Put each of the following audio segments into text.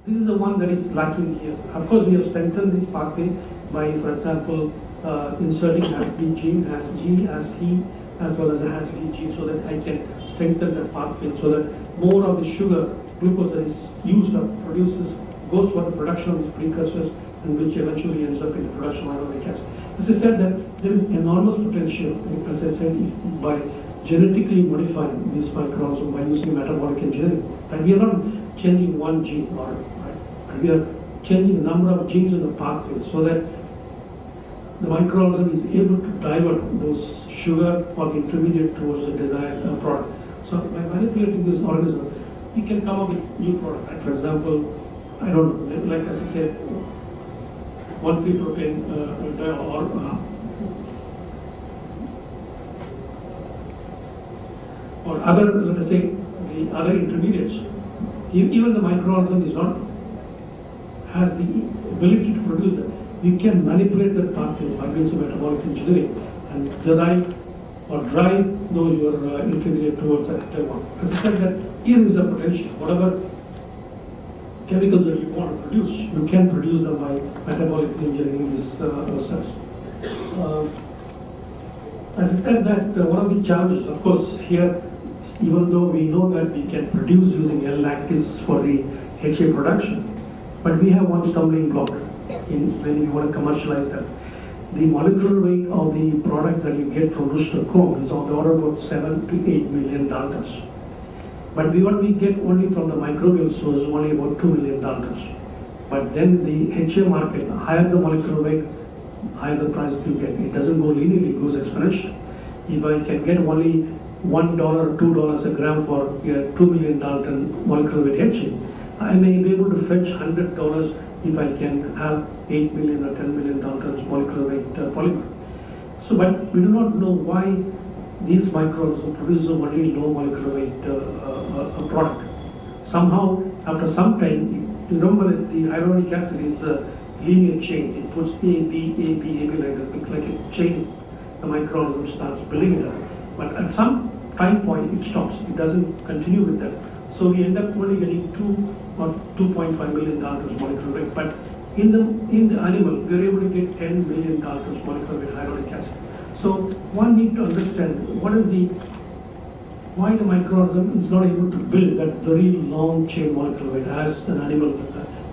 This is the one that is lacking here. Of course, we have strengthened this pathway by, for example, inserting as B gene, as G, as E, as well as a has D gene, so that I can strengthen the pathway, so that more of the sugar, glucose that is used or produces, goes for the production of these precursors, and which eventually ends up in the production of inorganic acid. As I said, that there is enormous potential, as I said, if by genetically modifying these microorganisms by using metabolic engineering, and we are not changing one gene, or right, and we are changing a number of genes in the pathway, so that the microorganism is able to divert those sugar or the intermediate towards the desired product. So by manipulating this organism, we can come up with new product. Right? For example, I don't know, like as I said, 1,3-propane or other, let us say, the other intermediates. Even the microorganism is not has the ability to produce it. You can manipulate that pathway by means of metabolic engineering and derive or drive those your intermediate towards that one. As I said, that here is a potential. Whatever chemicals that you want to produce, you can produce them by metabolic engineering these cells. As I said, that one of the challenges, of course, here, even though we know that we can produce using L-lactase for the HA production, but we have one stumbling block when we want to commercialize that. The molecular weight of the product that you get from rooster comb is on the order of about 7 to 8 million daltons. But what we get only from the microbial source is only about 2 million daltons. But then the HA market, higher the molecular weight, higher the price you get. It doesn't go linearly, it goes exponential. If I can get only $1 or $2 a gram for 2 million dalton molecular weight HA, I may be able to fetch $100 if I can have 8 million or 10 million daltons molecular weight polymer. So, but we do not know why these microorganisms produce a only low molecular weight product. Somehow, after some time, you remember that the hyaluronic acid is a linear chain. It puts A, B, A, B, A, B like that, like a chain. The microorganism starts building it up. But at some time point, it stops. It doesn't continue with that. So we end up only getting 2 or 2.5 million daltons molecular weight. But in the animal, we are able to get 10 million daltons molecular weight hyaluronic acid. So one need to understand why the microorganism is not able to build that very long chain molecular weight as an animal,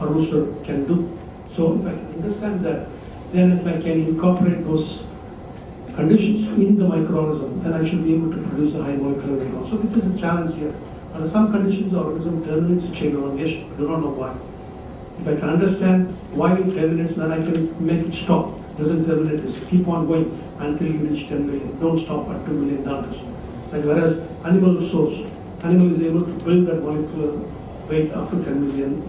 a rooster can do. So if I can understand that, then if I can incorporate those conditions in the microorganism, then I should be able to produce a high molecular weight. So this is a challenge here. Under some conditions, the organism terminates the chain elongation. I do not know why. If I can understand why it terminates, then I can make it stop. It doesn't terminate this. Keep on going until you reach 10 million. Don't stop at 2 million daltons. Like whereas animal source, animal is able to build that molecular weight up to 10 million.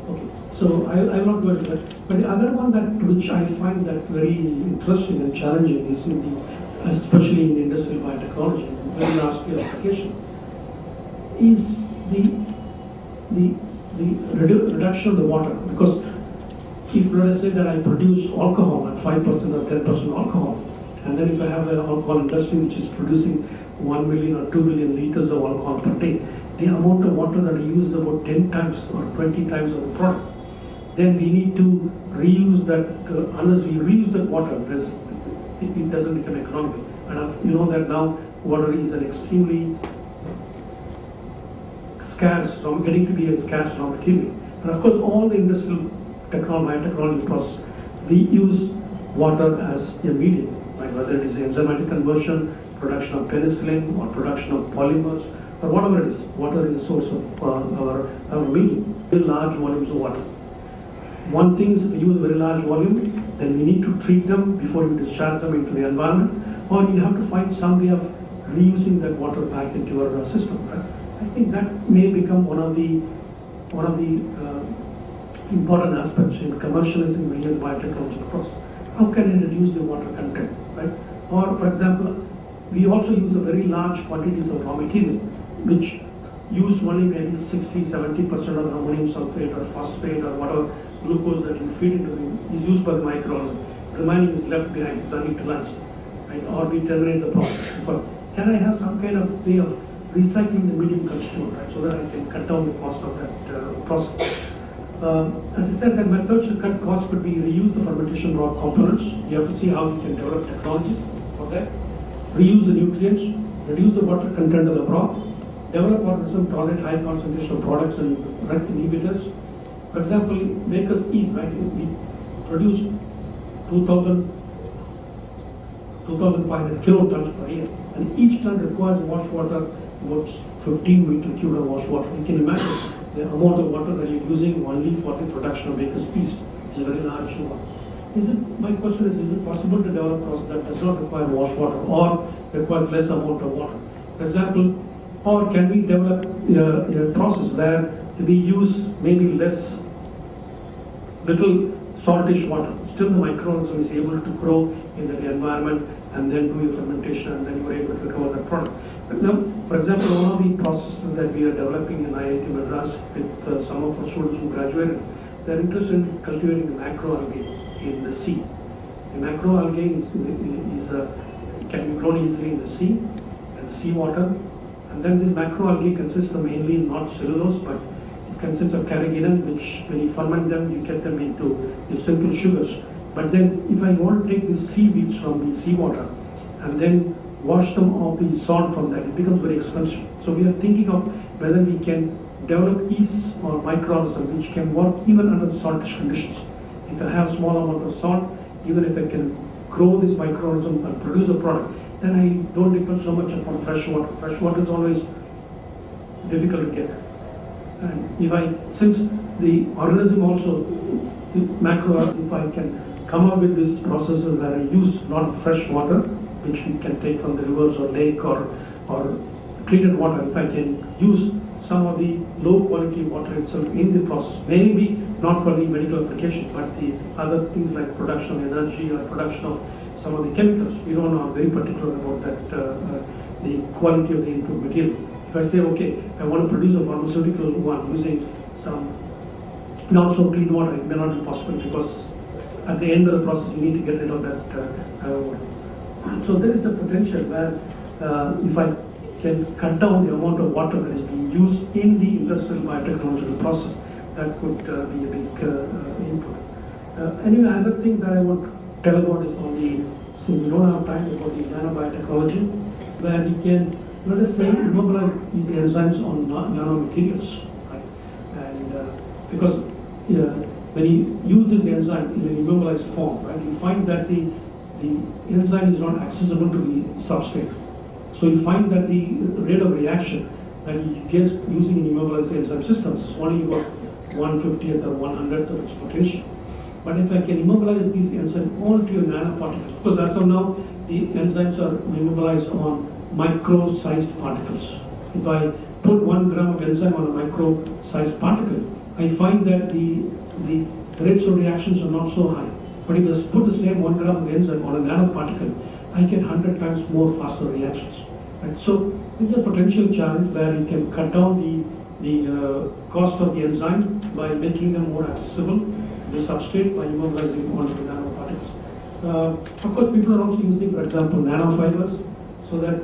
Okay. So I will not go into that. But the other one that which I find that very interesting and challenging is especially in industrial biotechnology, very large scale application, is the reduction of the water. Because if let us say that I produce alcohol at 5% or 10% alcohol, and then if I have an alcohol industry which is producing 1 million or 2 million liters of alcohol per day, the amount of water that I use is about 10 times or 20 times of the product. Then we need to reuse that, unless we reuse that water, it doesn't become economical. And you know that now water is an extremely scarce, getting to be a scarce raw material. And of course, all the industrial biotechnology process, we use water as a medium, right? Whether it is enzymatic conversion, production of penicillin, or production of polymers, or whatever it is. Water is a source of our medium, very large volumes of water. One thing is if you use a very large volume, then we need to treat them before you discharge them into the environment, or you have to find some way of reusing that water back into your system, right? I think that may become one of the important aspects in commercializing many of the biotechnology process. How can I reduce the water content, right? Or for example, we also use a very large quantities of raw material, which use only maybe 60-70% of the ammonium sulfate or phosphate or whatever glucose that you feed into it is used by the microorganism. The remaining is left behind, it's unutilized, right? Or we terminate the process. Can I have some kind of way of recycling the medium constituent, right? So that I can cut down the cost of that process. As I said, that methods to cut costs could be reuse the fermentation broth components. You have to see how we can develop technologies for that. Reuse the nutrients, reduce the water content of the broth, develop organism tolerate high concentration of products and RET inhibitors. For example, Maker's yeast, right? We produce 2,500 kilotons per year, and each ton requires wash water about 15 meter cube of wash water. You can imagine the amount of water that you're using only for the production of Maker's yeast. It's a very large one. My question is it possible to develop a process that does not require wash water or requires less amount of water? For example, or can we develop a process where we use maybe little saltish water? Still the microorganism is able to grow in the environment and then do your fermentation and then you are able to recover that product. For example, one of the processes that we are developing in IIT-Madras with some of our students who graduated, they are interested in cultivating the macroalgae in the sea. The macroalgae can be grown easily in the sea and the seawater. And then this macroalgae consists of mainly not cellulose, but it consists of carrageenan, which when you ferment them, you get them into the simple sugars. But then if I want to take these seaweeds from the seawater and then wash them off the salt from that, it becomes very expensive. So we are thinking of whether we can develop yeasts or microorganisms which can work even under saltish conditions. If I have small amount of salt, even if I can grow this microorganism and produce a product, then I don't depend so much upon fresh water. Fresh water is always difficult to get. And since the organism also, if I can come up with this processes where I use not fresh water, which we can take from the rivers or lake or treated water, if I can use some of the low quality water itself in the process, maybe not for the medical application, but the other things like production of energy or production of some of the chemicals. We don't know, I'm very particular about that, the quality of the input material. If I say, okay, I want to produce a pharmaceutical one using some not so clean water, it may not be possible because at the end of the process you need to get rid of that water. So there is a potential where if I can cut down the amount of water that is being used in the industrial biotechnological process, that could be a big input. Anyway, another thing that I want to tell about is since we don't have time, about the nanobiotechnology, where we can, let us say, immobilize these enzymes on nanomaterials, right? And because when you use this enzyme in an immobilized form, right, you find that the enzyme is not accessible to the substrate. So you find that the rate of reaction that you get using an immobilized enzyme system is only about 1/50th or 1/100th of its potential. But if I can immobilize these enzymes onto a nanoparticle, because as of now, the enzymes are immobilized on micro-sized particles. If I put 1 gram of enzyme on a micro-sized particle, I find that the rates of reactions are not so high. But if I put the same 1 gram of enzyme on a nanoparticle, I get 100 times more faster reactions. Right? So this is a potential challenge where you can cut down the cost of the enzyme by making them more accessible, the substrate, by immobilizing onto the nanoparticles. Of course, people are also using, for example, nanofibers, so that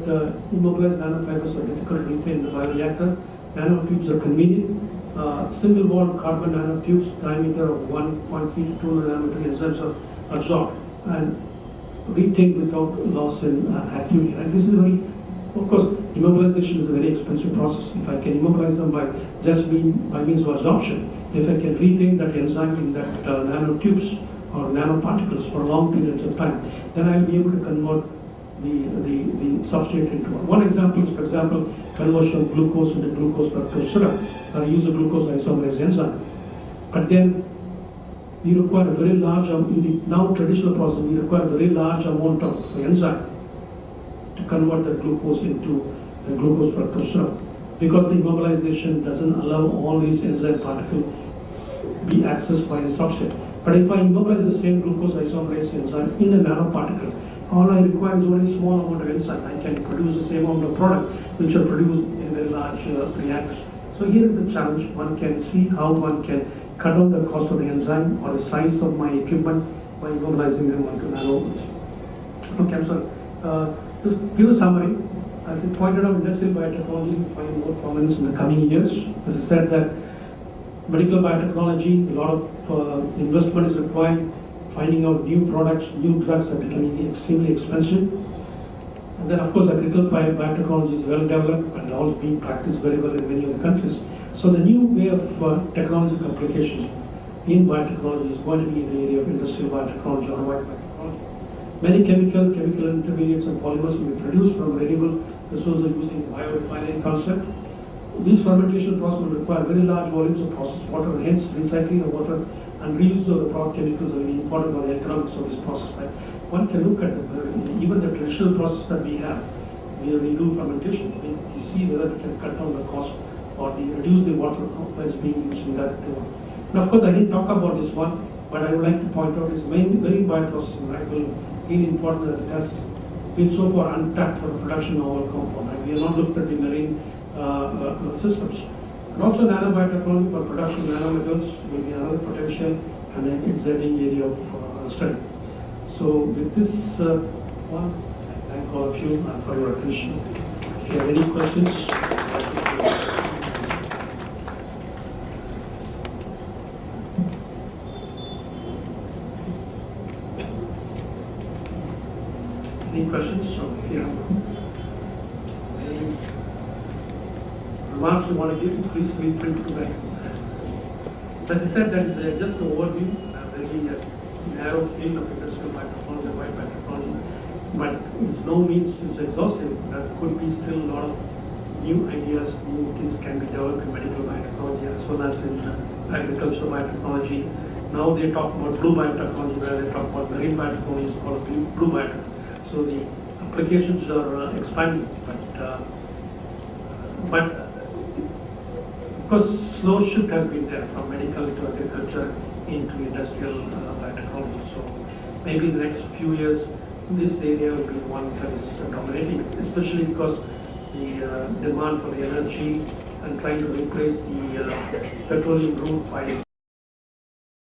immobilized nanofibers are difficult to retain in the bioreactor. Nanotubes are convenient. Single-walled carbon nanotubes, diameter of 1.3 to 2 nanometer enzymes are absorbed and retained without loss in activity. And this is of course, immobilization is a very expensive process. If I can immobilize them by means of absorption, if I can retain that enzyme in that nanotubes or nanoparticles for long periods of time, then I'll be able to convert the substrate into one example is, for example, conversion of glucose into glucose fructose syrup. Use a glucose isomerase enzyme. But then we require a very large, in the now traditional process, we require a very large amount of enzyme to convert the glucose into the glucose fructose syrup. Because the immobilization doesn't allow all these enzyme particles be accessed by the substrate. But if I immobilize the same glucose isomerase enzyme in a nanoparticle, all I require is only a small amount of enzyme. I can produce the same amount of product which are produced in very large reactors. So here is the challenge. One can see how one can cut down the cost of the enzyme or the size of my equipment by immobilizing them onto nanoparticles. Okay, I'm sorry. Just give a summary. As I pointed out, industrial biotechnology will find more prominence in the coming years. As I said that Medical biotechnology, a lot of investment is required. Finding out new products, new drugs are becoming extremely expensive. And then, of course, agricultural biotechnology is well developed and all being practiced very well in many other countries. So the new way of technological applications in biotechnology is going to be in the area of industrial biotechnology or white biotechnology. Many chemicals, chemical intermediates and polymers will be produced from renewable resources using biorefinery concept. These fermentation processes will require very large volumes of processed water, and hence recycling of water and reuse of the product chemicals are really important for the economics of this process. Right? One can look at even the traditional process that we have, where we do fermentation. We see whether we can cut down the cost or reduce the water that's being used in that. And of course, I didn't talk about this one, but I would like to point out is marine bioprocessing, right, will be important as it has been so far untapped for the production of our compound. Right? We have not looked at the marine systems. And also nanobiotechnology for production of nanometals will be another potential and an exciting area of study. So with this one, I thank all of you for your attention. If you have any questions, any questions? So if you have any remarks you want to give, please feel free to make. As I said, that is just an overview, a very narrow field of industrial biotechnology and white biotechnology, but it's no means it's exhaustive. There could be still a lot of new ideas, new things can be developed in medical biotechnology as well as in agricultural biotechnology. Now they talk about blue biotechnology, where they talk about marine biotechnology is called blue biotech. So the applications are expanding, but of course, slow shift has been there from medical to agriculture into industrial biotechnology. So maybe in the next few years, this area will be one that is dominating, especially because the demand for the energy and trying to replace the petroleum route by